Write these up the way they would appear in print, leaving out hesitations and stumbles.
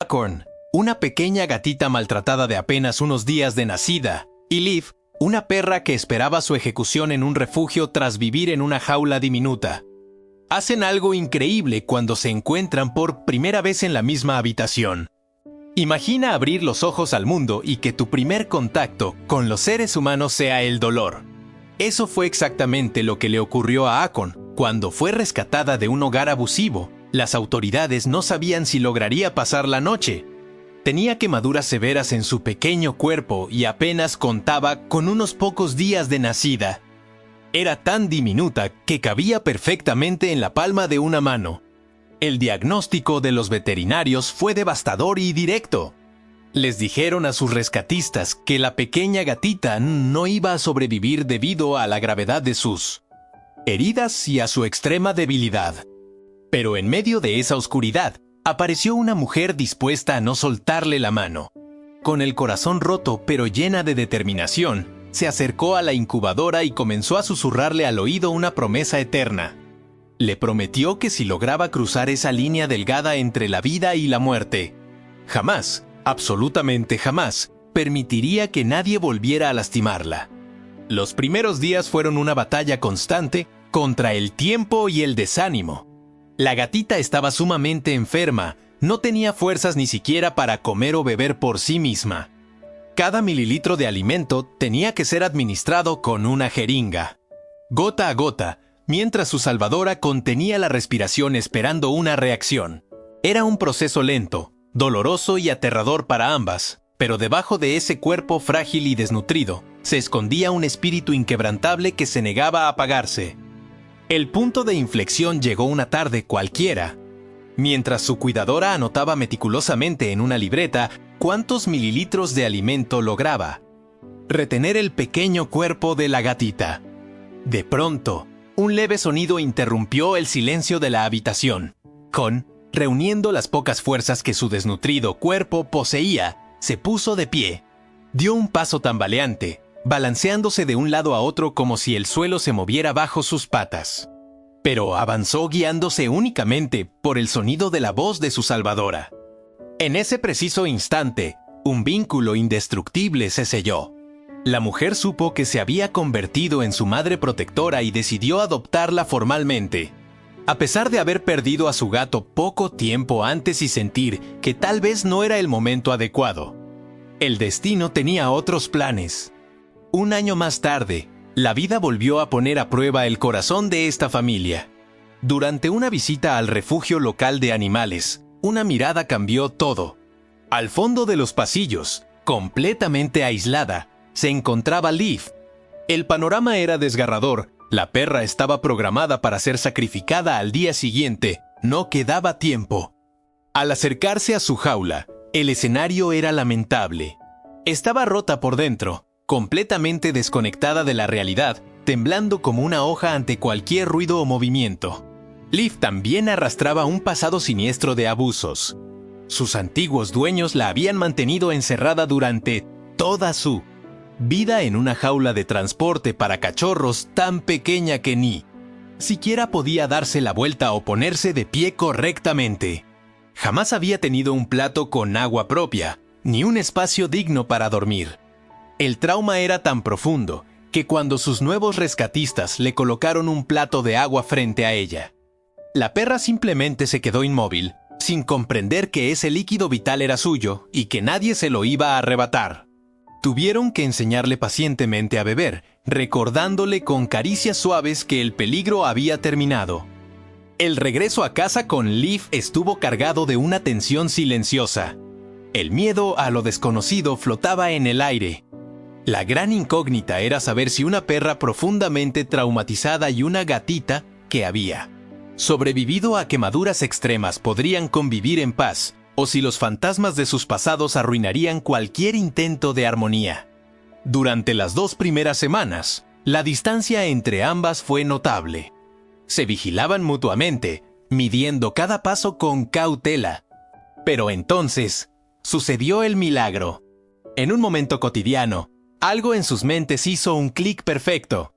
Acorn, una pequeña gatita maltratada de apenas unos días de nacida, y Liv, una perra que esperaba su ejecución en un refugio tras vivir en una jaula diminuta. Hacen algo increíble cuando se encuentran por primera vez en la misma habitación. Imagina abrir los ojos al mundo y que tu primer contacto con los seres humanos sea el dolor. Eso fue exactamente lo que le ocurrió a Acorn cuando fue rescatada de un hogar abusivo. Las autoridades no sabían si lograría pasar la noche. Tenía quemaduras severas en su pequeño cuerpo y apenas contaba con unos pocos días de nacida. Era tan diminuta que cabía perfectamente en la palma de una mano. El diagnóstico de los veterinarios fue devastador y directo. Les dijeron a sus rescatistas que la pequeña gatita no iba a sobrevivir debido a la gravedad de sus heridas y a su extrema debilidad. Pero en medio de esa oscuridad, apareció una mujer dispuesta a no soltarle la mano. Con el corazón roto pero llena de determinación, se acercó a la incubadora y comenzó a susurrarle al oído una promesa eterna. Le prometió que si lograba cruzar esa línea delgada entre la vida y la muerte, jamás, absolutamente jamás, permitiría que nadie volviera a lastimarla. Los primeros días fueron una batalla constante contra el tiempo y el desánimo. La gatita estaba sumamente enferma, no tenía fuerzas ni siquiera para comer o beber por sí misma. Cada mililitro de alimento tenía que ser administrado con una jeringa, gota a gota, mientras su salvadora contenía la respiración esperando una reacción. Era un proceso lento, doloroso y aterrador para ambas, pero debajo de ese cuerpo frágil y desnutrido, se escondía un espíritu inquebrantable que se negaba a apagarse. El punto de inflexión llegó una tarde cualquiera. Mientras su cuidadora anotaba meticulosamente en una libreta cuántos mililitros de alimento lograba retener el pequeño cuerpo de la gatita. De pronto, un leve sonido interrumpió el silencio de la habitación. Con, reuniendo las pocas fuerzas que su desnutrido cuerpo poseía, se puso de pie. Dio un paso tambaleante, balanceándose de un lado a otro como si el suelo se moviera bajo sus patas. Pero avanzó guiándose únicamente por el sonido de la voz de su salvadora. En ese preciso instante, un vínculo indestructible se selló. La mujer supo que se había convertido en su madre protectora y decidió adoptarla formalmente. A pesar de haber perdido a su gato poco tiempo antes y sentir que tal vez no era el momento adecuado, el destino tenía otros planes. Un año más tarde, la vida volvió a poner a prueba el corazón de esta familia. Durante una visita al refugio local de animales, una mirada cambió todo. Al fondo de los pasillos, completamente aislada, se encontraba Liv. El panorama era desgarrador. La perra estaba programada para ser sacrificada al día siguiente. No quedaba tiempo. Al acercarse a su jaula, el escenario era lamentable. Estaba rota por dentro, completamente desconectada de la realidad, temblando como una hoja ante cualquier ruido o movimiento. Liv también arrastraba un pasado siniestro de abusos. Sus antiguos dueños la habían mantenido encerrada durante toda su vida en una jaula de transporte para cachorros tan pequeña que ni siquiera podía darse la vuelta o ponerse de pie correctamente. Jamás había tenido un plato con agua propia, ni un espacio digno para dormir. El trauma era tan profundo que cuando sus nuevos rescatistas le colocaron un plato de agua frente a ella, la perra simplemente se quedó inmóvil, sin comprender que ese líquido vital era suyo y que nadie se lo iba a arrebatar. Tuvieron que enseñarle pacientemente a beber, recordándole con caricias suaves que el peligro había terminado. El regreso a casa con Liv estuvo cargado de una tensión silenciosa. El miedo a lo desconocido flotaba en el aire. La gran incógnita era saber si una perra profundamente traumatizada y una gatita que había sobrevivido a quemaduras extremas podrían convivir en paz, o si los fantasmas de sus pasados arruinarían cualquier intento de armonía. Durante las 2 primeras semanas, la distancia entre ambas fue notable. Se vigilaban mutuamente, midiendo cada paso con cautela. Pero entonces, sucedió el milagro. En un momento cotidiano, algo en sus mentes hizo un clic perfecto.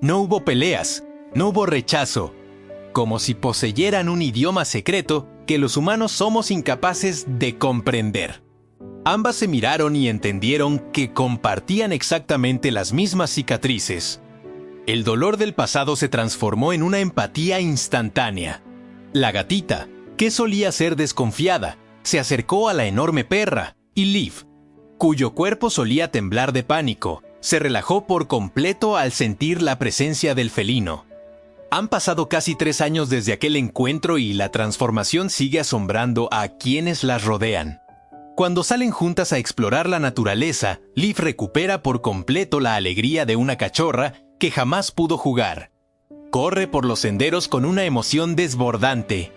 No hubo peleas, no hubo rechazo. Como si poseyeran un idioma secreto, que los humanos somos incapaces de comprender. Ambas se miraron y entendieron que compartían exactamente las mismas cicatrices. El dolor del pasado se transformó en una empatía instantánea. La gatita, que solía ser desconfiada, se acercó a la enorme perra, y Liv, cuyo cuerpo solía temblar de pánico, se relajó por completo al sentir la presencia del felino. Han pasado casi 3 años desde aquel encuentro y la transformación sigue asombrando a quienes las rodean. Cuando salen juntas a explorar la naturaleza, Liv recupera por completo la alegría de una cachorra que jamás pudo jugar. Corre por los senderos con una emoción desbordante,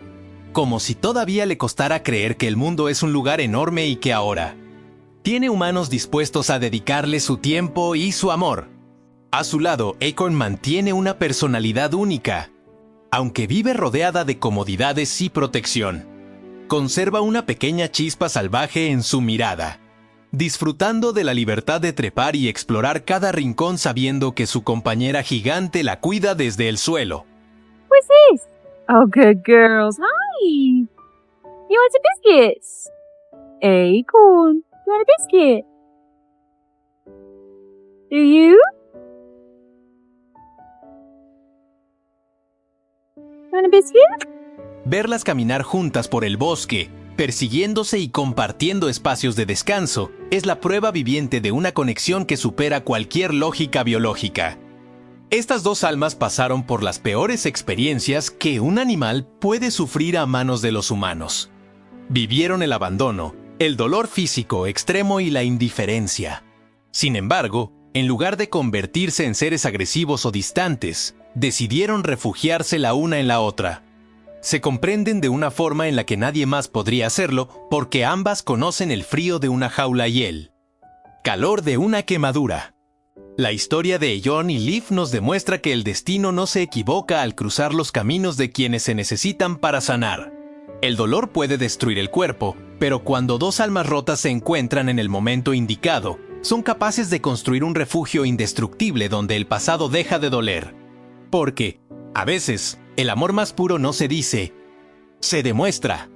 como si todavía le costara creer que el mundo es un lugar enorme y que ahora tiene humanos dispuestos a dedicarle su tiempo y su amor. A su lado, Acorn mantiene una personalidad única. Aunque vive rodeada de comodidades y protección, conserva una pequeña chispa salvaje en su mirada, disfrutando de la libertad de trepar y explorar cada rincón sabiendo que su compañera gigante la cuida desde el suelo. What's this? Oh, good girls. Hi. You want some biscuits? Acorn, you want a biscuit? Do you? Want a biscuit? Verlas caminar juntas por el bosque, persiguiéndose y compartiendo espacios de descanso, es la prueba viviente de una conexión que supera cualquier lógica biológica. Estas dos almas pasaron por las peores experiencias que un animal puede sufrir a manos de los humanos. Vivieron el abandono, el dolor físico extremo y la indiferencia. Sin embargo, en lugar de convertirse en seres agresivos o distantes, decidieron refugiarse la una en la otra. Se comprenden de una forma en la que nadie más podría hacerlo porque ambas conocen el frío de una jaula y el calor de una quemadura. La historia de John y Liv nos demuestra que el destino no se equivoca al cruzar los caminos de quienes se necesitan para sanar. El dolor puede destruir el cuerpo, pero cuando dos almas rotas se encuentran en el momento indicado, son capaces de construir un refugio indestructible donde el pasado deja de doler. Porque, a veces, el amor más puro no se dice, se demuestra.